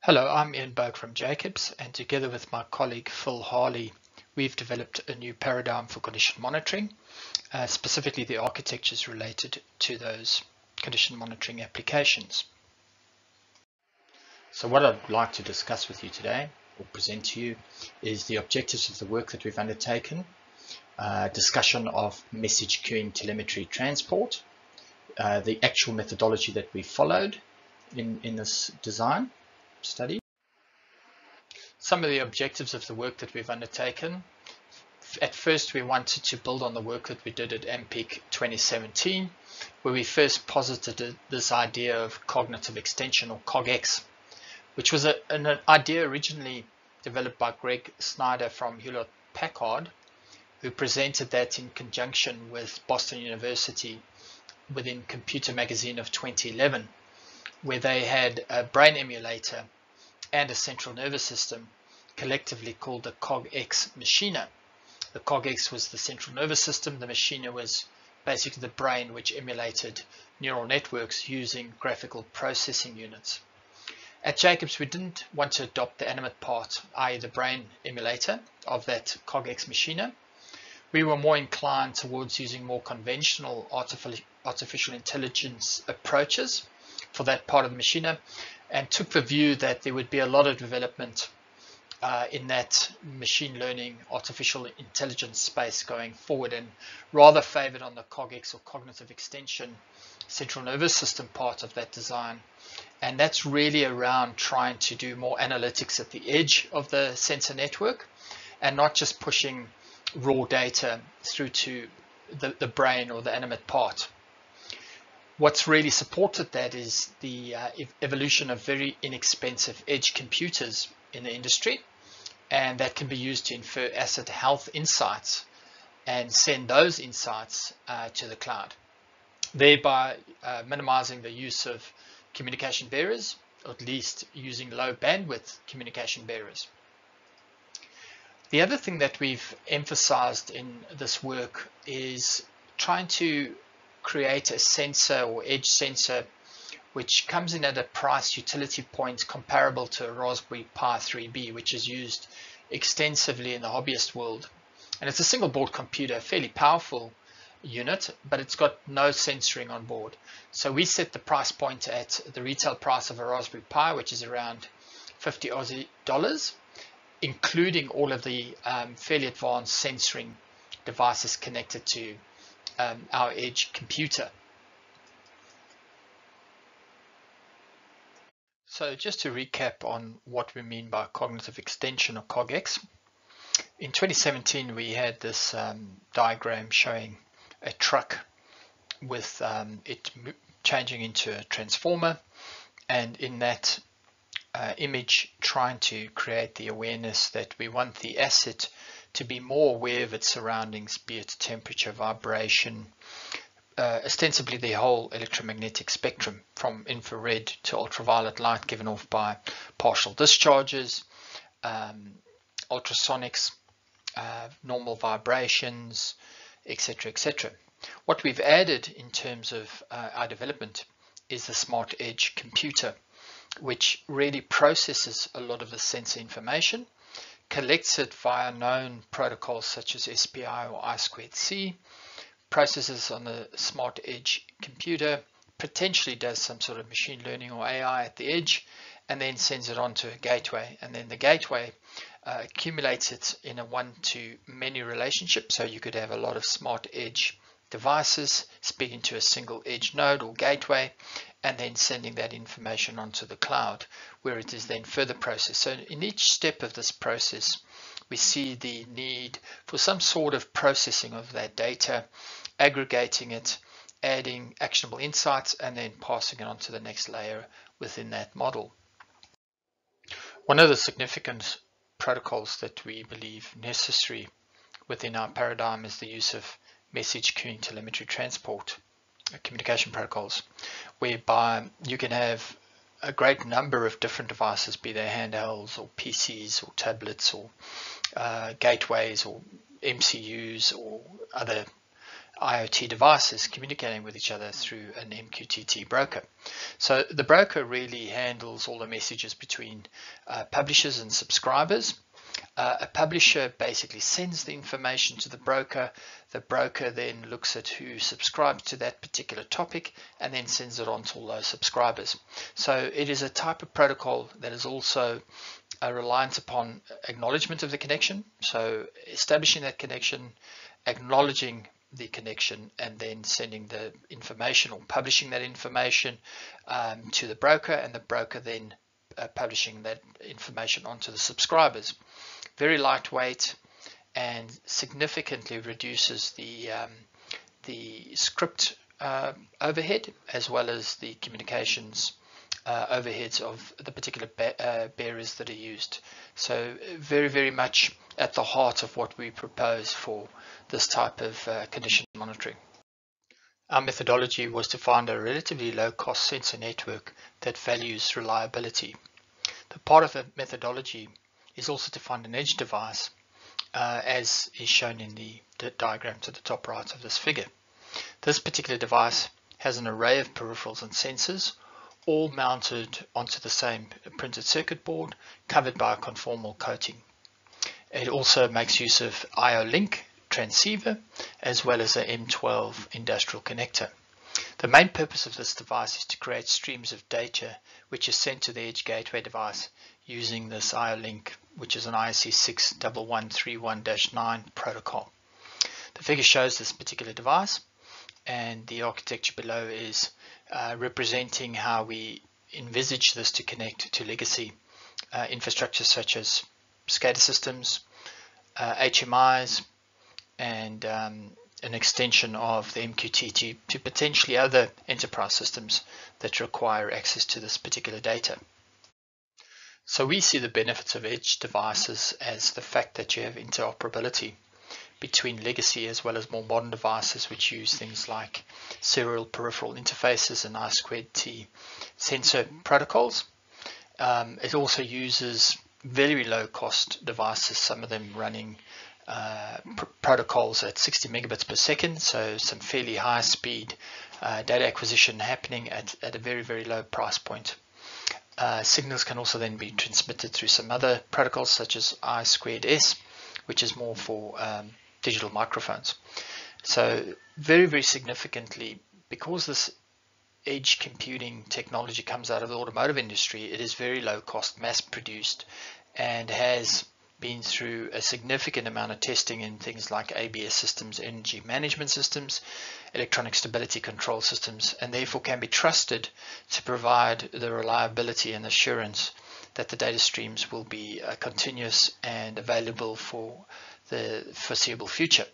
Hello, I'm Ian Boak from Jacobs, and together with my colleague Phil Harley, we've developed a new paradigm for condition monitoring, specifically the architectures related to those condition monitoring applications. So what I'd like to discuss with you today, or present to you, is the objectives of the work that we've undertaken, discussion of message queuing telemetry transport, the actual methodology that we followed in this design study. Some of the objectives of the work that we've undertaken. At first, we wanted to build on the work that we did at AMPEAK 2017, where we first posited this idea of cognitive extension, or Cog-Ex, which was an idea originally developed by Greg Snyder from Hewlett-Packard, who presented that in conjunction with Boston University within Computer Magazine of 2011, where they had a brain emulator and a central nervous system collectively called the Cog-Ex machiner. The Cog-Ex was the central nervous system, the machiner was basically the brain, which emulated neural networks using graphical processing units. At Jacobs, we didn't want to adopt the animate part, i.e. the brain emulator of that Cog-Ex machiner. We were more inclined towards using more conventional artificial intelligence approaches for that part of the machiner, and took the view that there would be a lot of development in that machine learning artificial intelligence space going forward, and rather favored on the Cog-Ex or cognitive extension central nervous system part of that design. And that's really around trying to do more analytics at the edge of the sensor network and not just pushing raw data through to the brain or the animate part. What's really supported that is the evolution of very inexpensive edge computers in the industry, and that can be used to infer asset health insights and send those insights to the cloud, thereby minimizing the use of communication bearers, or at least using low bandwidth communication bearers. The other thing that we've emphasized in this work is trying to create a sensor or edge sensor which comes in at a price utility point comparable to a Raspberry Pi 3B, which is used extensively in the hobbyist world. And it's a single board computer, a fairly powerful unit, but it's got no sensoring on board. So we set the price point at the retail price of a Raspberry Pi, which is around 50 Aussie dollars, including all of the fairly advanced sensoring devices connected to our edge computer. So just to recap on what we mean by cognitive extension or Cog-Ex. In 2017 we had this diagram showing a truck with it changing into a transformer, and in that image trying to create the awareness that we want the asset to be more aware of its surroundings, be it temperature, vibration, ostensibly the whole electromagnetic spectrum from infrared to ultraviolet light given off by partial discharges, ultrasonics, normal vibrations, etc., etc. What we've added in terms of our development is the smart edge computer, which really processes a lot of the sensor information, collects it via known protocols such as SPI or I2C, processes on the smart edge computer, potentially does some sort of machine learning or AI at the edge, and then sends it on to a gateway. And then the gateway accumulates it in a one-to-many relationship. So you could have a lot of smart edge devices speaking to a single edge node or gateway, and then sending that information onto the cloud, where it is then further processed. So in each step of this process, we see the need for some sort of processing of that data, aggregating it, adding actionable insights, and then passing it on to the next layer within that model. One of the significant protocols that we believe necessary within our paradigm is the use of message queuing telemetry transport communication protocols, whereby you can have a great number of different devices, be they handhelds or PCs or tablets or gateways or MCUs or other IoT devices communicating with each other through an MQTT broker. So the broker really handles all the messages between publishers and subscribers. A publisher basically sends the information to the broker. The broker then looks at who subscribes to that particular topic and then sends it on to all those subscribers. So it is a type of protocol that is also reliant upon acknowledgement of the connection. So establishing that connection, acknowledging the connection, and then sending the information or publishing that information to the broker, and the broker then publishing that information onto the subscribers. Very lightweight and significantly reduces the script overhead as well as the communications overheads of the particular bearers that are used. So very much at the heart of what we propose for this type of condition monitoring. Our methodology was to find a relatively low-cost sensor network that values reliability. The part of the methodology is also to find an edge device, as is shown in the diagram to the top right of this figure. This particular device has an array of peripherals and sensors, all mounted onto the same printed circuit board, covered by a conformal coating. It also makes use of IO-Link transceiver as well as an M12 industrial connector. The main purpose of this device is to create streams of data which is sent to the edge gateway device using this IO-Link, which is an ISC 61131-9 protocol. The figure shows this particular device, and the architecture below is representing how we envisage this to connect to legacy infrastructure such as SCADA systems, HMIs, and an extension of the MQTT to potentially other enterprise systems that require access to this particular data. So we see the benefits of edge devices as the fact that you have interoperability between legacy as well as more modern devices which use things like serial peripheral interfaces and I2T sensor protocols. It also uses very low cost devices, some of them running protocols at 60 megabits per second, so some fairly high speed data acquisition happening at a very low price point. Signals can also then be transmitted through some other protocols such as I2S, which is more for digital microphones. So very significantly, because this edge computing technology comes out of the automotive industry, it is very low cost, mass produced, and has been through a significant amount of testing in things like ABS systems, energy management systems, electronic stability control systems, and therefore can be trusted to provide the reliability and assurance that the data streams will be continuous and available for the foreseeable future.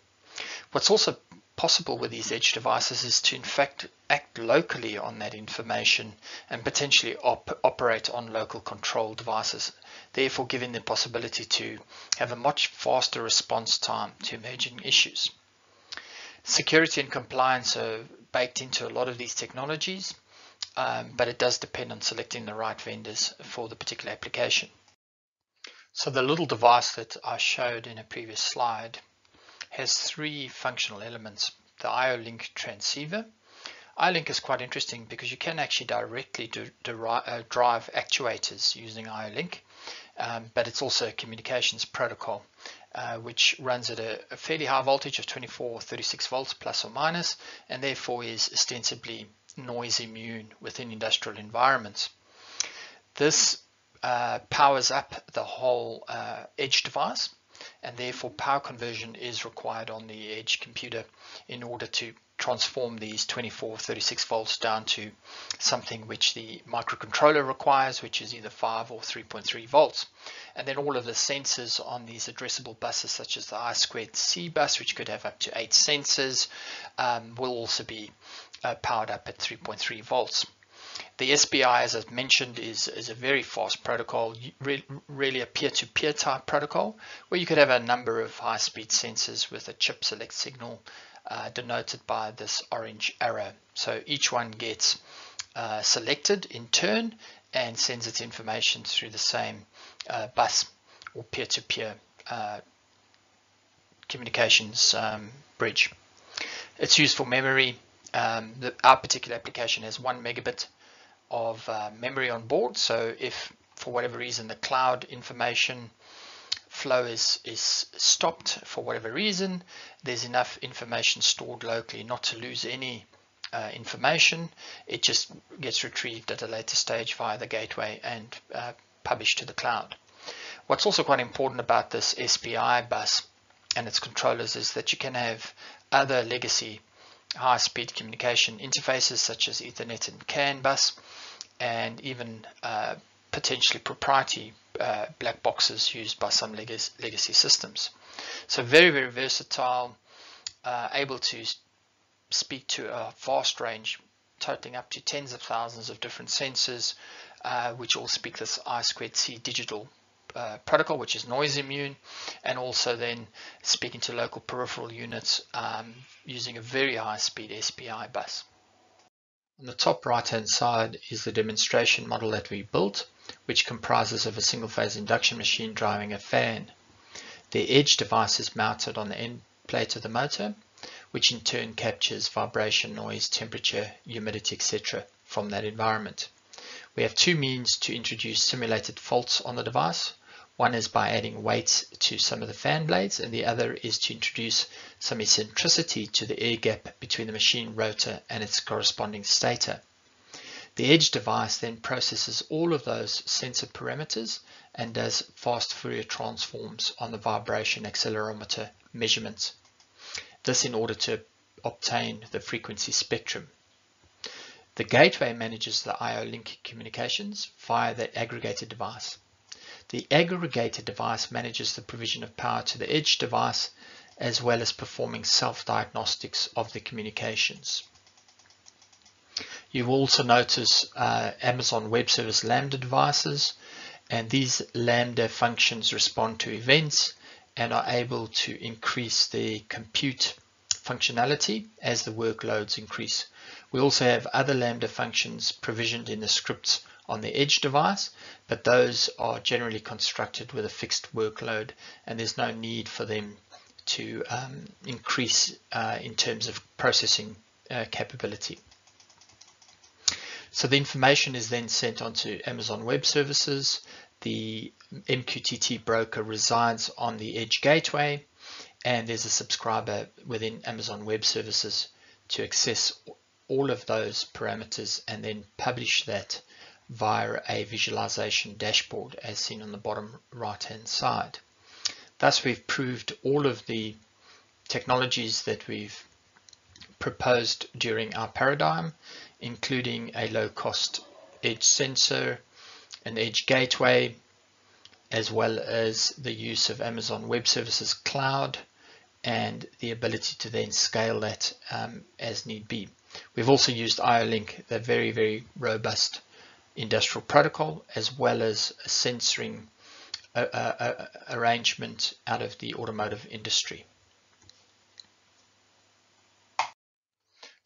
What's also possible with these edge devices is to in fact act locally on that information and potentially operate on local control devices, therefore giving the possibility to have a much faster response time to emerging issues. Security and compliance are baked into a lot of these technologies, but it does depend on selecting the right vendors for the particular application. So the little device that I showed in a previous slide has three functional elements. The IO-Link transceiver. IO-Link is quite interesting because you can actually directly drive actuators using IO-Link, but it's also a communications protocol which runs at a fairly high voltage of 24 or 36 volts plus or minus, and therefore is ostensibly noise immune within industrial environments. This powers up the whole edge device, and therefore power conversion is required on the edge computer in order to transform these 24 36 volts down to something which the microcontroller requires, which is either 5 or 3.3 volts. And then all of the sensors on these addressable buses, such as the I2C bus, which could have up to 8 sensors, will also be powered up at 3.3 volts. The SPI, as I've mentioned, is a very fast protocol, really a peer-to-peer type protocol, where you could have a number of high-speed sensors with a chip select signal denoted by this orange arrow. So each one gets selected in turn and sends its information through the same bus or peer-to-peer communications bridge. It's used for memory. Our particular application has 1 megabit of memory on board, so if for whatever reason the cloud information flow is stopped for whatever reason, there's enough information stored locally not to lose any information. It just gets retrieved at a later stage via the gateway and published to the cloud. What's also quite important about this SPI bus and its controllers is that you can have other legacy high-speed communication interfaces such as Ethernet and CAN bus, and even potentially proprietary black boxes used by some legacy systems. So very, very versatile, able to speak to a vast range, totaling up to tens of thousands of different sensors, which all speak this I2C digital protocol, which is noise immune, and also then speaking to local peripheral units using a very high speed SPI bus. On the top right hand side is the demonstration model that we built, which comprises of a single phase induction machine driving a fan. The edge device is mounted on the end plate of the motor, which in turn captures vibration, noise, temperature, humidity, etc. from that environment. We have two means to introduce simulated faults on the device. One is by adding weights to some of the fan blades, and the other is to introduce some eccentricity to the air gap between the machine rotor and its corresponding stator. The edge device then processes all of those sensor parameters and does fast Fourier transforms on the vibration accelerometer measurements. This in order to obtain the frequency spectrum. The gateway manages the I/O link communications via the aggregator device. The aggregator device manages the provision of power to the edge device, as well as performing self-diagnostics of the communications. You will also notice Amazon Web Service Lambda devices, and these Lambda functions respond to events and are able to increase the compute functionality as the workloads increase. We also have other Lambda functions provisioned in the scripts on the edge device, but those are generally constructed with a fixed workload, and there's no need for them to increase in terms of processing capability. So the information is then sent onto Amazon Web Services. The MQTT broker resides on the edge gateway, and there's a subscriber within Amazon Web Services to access all of those parameters and then publish that via a visualization dashboard as seen on the bottom right hand side. Thus we've proved all of the technologies that we've proposed during our paradigm, including a low cost edge sensor, an edge gateway, as well as the use of Amazon Web Services Cloud and the ability to then scale that as need be. We've also used IO-Link, the very, very robust industrial protocol, as well as a censoring arrangement out of the automotive industry.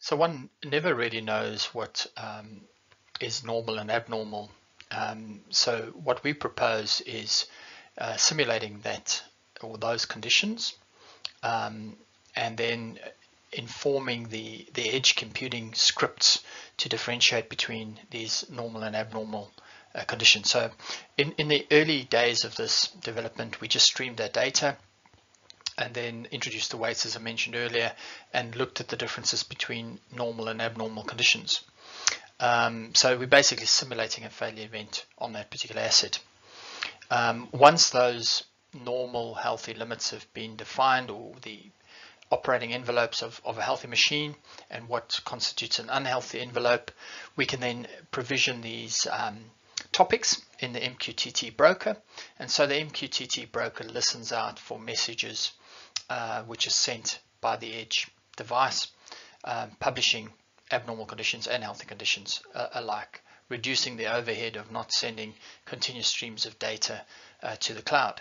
So one never really knows what is normal and abnormal. So what we propose is simulating that or those conditions, and then informing the edge computing scripts to differentiate between these normal and abnormal conditions. So in the early days of this development, we just streamed that data and then introduced the weights, as I mentioned earlier, and looked at the differences between normal and abnormal conditions. So we're basically simulating a failure event on that particular asset. Once those normal healthy limits have been defined, or the operating envelopes of a healthy machine and what constitutes an unhealthy envelope, we can then provision these topics in the MQTT broker. And so the MQTT broker listens out for messages which is sent by the edge device, publishing abnormal conditions and healthy conditions alike, reducing the overhead of not sending continuous streams of data to the cloud.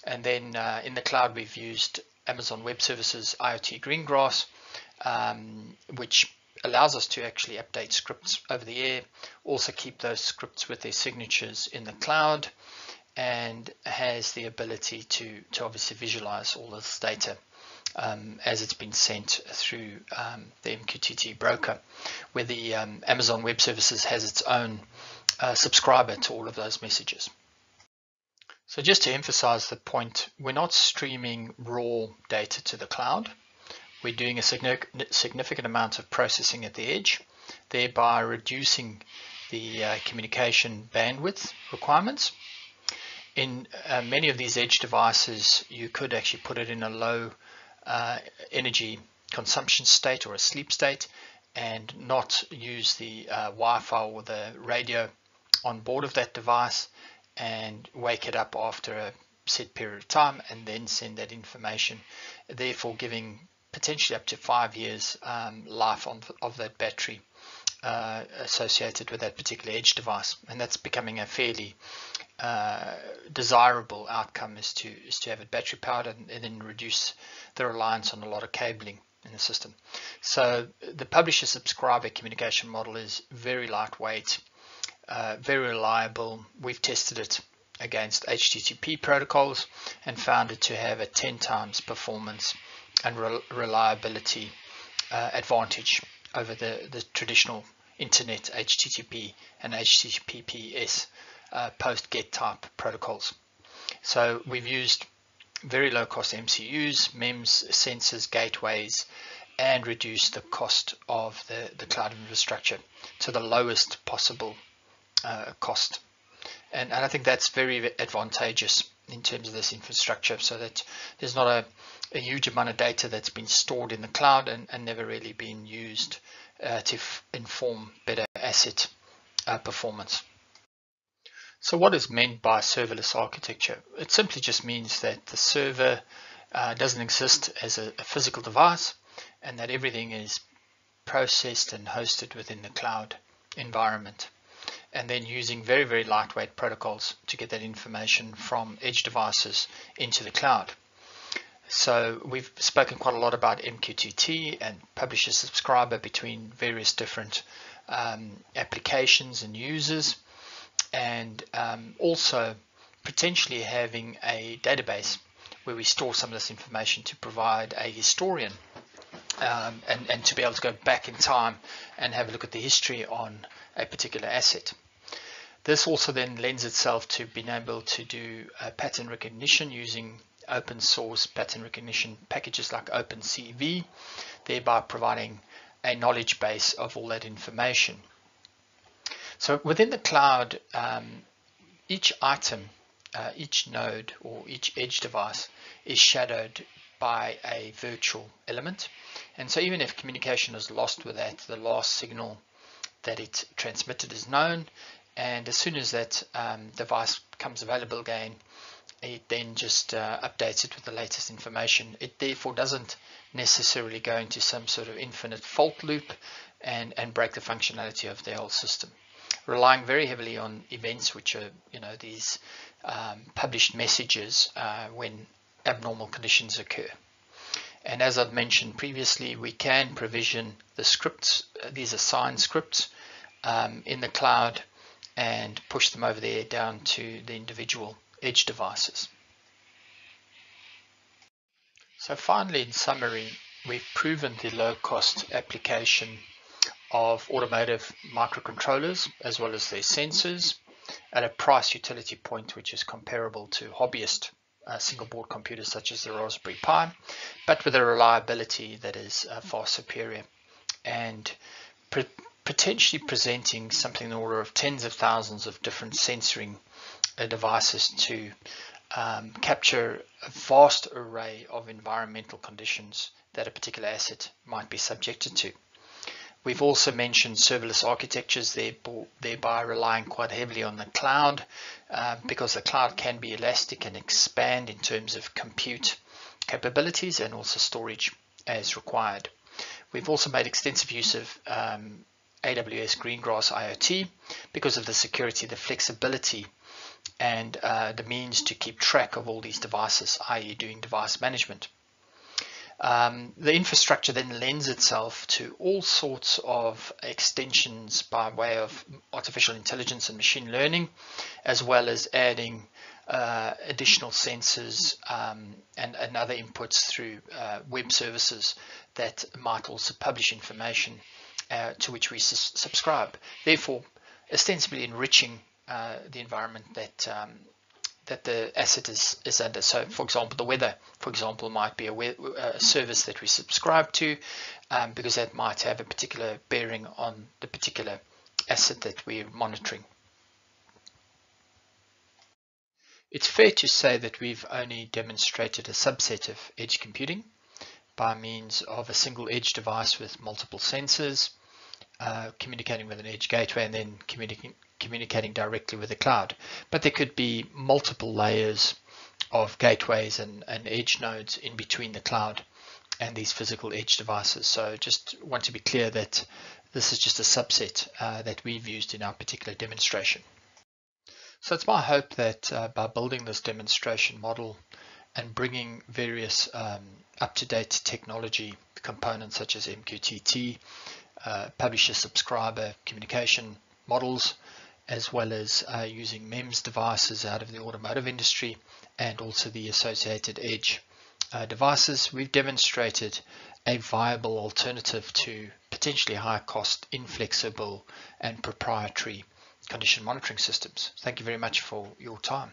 And then in the cloud, we've used Amazon Web Services IoT Greengrass, which allows us to actually update scripts over the air, also keep those scripts with their signatures in the cloud, and has the ability to obviously visualize all this data as it's been sent through the MQTT broker, where the Amazon Web Services has its own subscriber to all of those messages. So just to emphasize the point, we're not streaming raw data to the cloud. We're doing a significant amount of processing at the edge, thereby reducing the communication bandwidth requirements. In many of these edge devices, you could actually put it in a low energy consumption state or a sleep state and not use the Wi-Fi or the radio on board of that device and wake it up after a set period of time and then send that information, therefore giving potentially up to 5 years life of that battery associated with that particular edge device. And that's becoming a fairly desirable outcome, is to have it battery powered and then reduce the reliance on a lot of cabling in the system. So the publisher subscriber communication model is very lightweight, very reliable. We've tested it against HTTP protocols and found it to have a 10 times performance and reliability advantage over the traditional internet HTTP and HTTPS post GET type protocols. So we've used very low cost MCUs, MEMS, sensors, gateways, and reduced the cost of the cloud infrastructure to the lowest possible cost. And I think that's very advantageous in terms of this infrastructure, so that there's not a huge amount of data that's been stored in the cloud and never really been used to inform better asset performance. So what is meant by serverless architecture? It simply just means that the server doesn't exist as a physical device, and that everything is processed and hosted within the cloud environment, and then using very, very lightweight protocols to get that information from edge devices into the cloud. So we've spoken quite a lot about MQTT and publisher subscriber between various different applications and users, and also potentially having a database where we store some of this information to provide a historian and to be able to go back in time and have a look at the history on a particular asset. This also then lends itself to being able to do pattern recognition using open source pattern recognition packages like OpenCV, thereby providing a knowledge base of all that information. So within the cloud, each item, each node or each edge device is shadowed by a virtual element. And so even if communication is lost with that, the last signal that it transmitted is known, and as soon as that device becomes available again, it then just updates it with the latest information. It therefore doesn't necessarily go into some sort of infinite fault loop and break the functionality of the whole system, relying very heavily on events, which are, these published messages when abnormal conditions occur. And as I've mentioned previously, we can provision the scripts. These are signed scripts in the cloud and push them over there down to the individual edge devices. So finally, in summary, we've proven the low-cost application of automotive microcontrollers as well as their sensors at a price utility point which is comparable to hobbyist single board computers such as the Raspberry Pi, but with a reliability that is far superior, and potentially presenting something in the order of tens of thousands of different sensoring devices to capture a vast array of environmental conditions that a particular asset might be subjected to. We've also mentioned serverless architectures, thereby relying quite heavily on the cloud, because the cloud can be elastic and expand in terms of compute capabilities and also storage as required. We've also made extensive use of AWS Greengrass IoT because of the security, the flexibility, and the means to keep track of all these devices, i.e. doing device management. The infrastructure then lends itself to all sorts of extensions by way of artificial intelligence and machine learning, as well as adding additional sensors and other inputs through web services that might also publish information to which we subscribe, therefore ostensibly enriching the environment that the asset is under. So, for example, the weather, for example, might be a service that we subscribe to, because that might have a particular bearing on the particular asset that we're monitoring. It's fair to say that we've only demonstrated a subset of edge computing by means of a single edge device with multiple sensors, communicating with an edge gateway, and then communicating directly with the cloud. But there could be multiple layers of gateways and edge nodes in between the cloud and these physical edge devices. So just want to be clear that this is just a subset that we've used in our particular demonstration. So it's my hope that by building this demonstration model and bringing various up-to-date technology components such as MQTT, publisher-subscriber communication models, as well as using MEMS devices out of the automotive industry and also the associated edge devices, we've demonstrated a viable alternative to potentially high-cost, inflexible, and proprietary condition monitoring systems. Thank you very much for your time.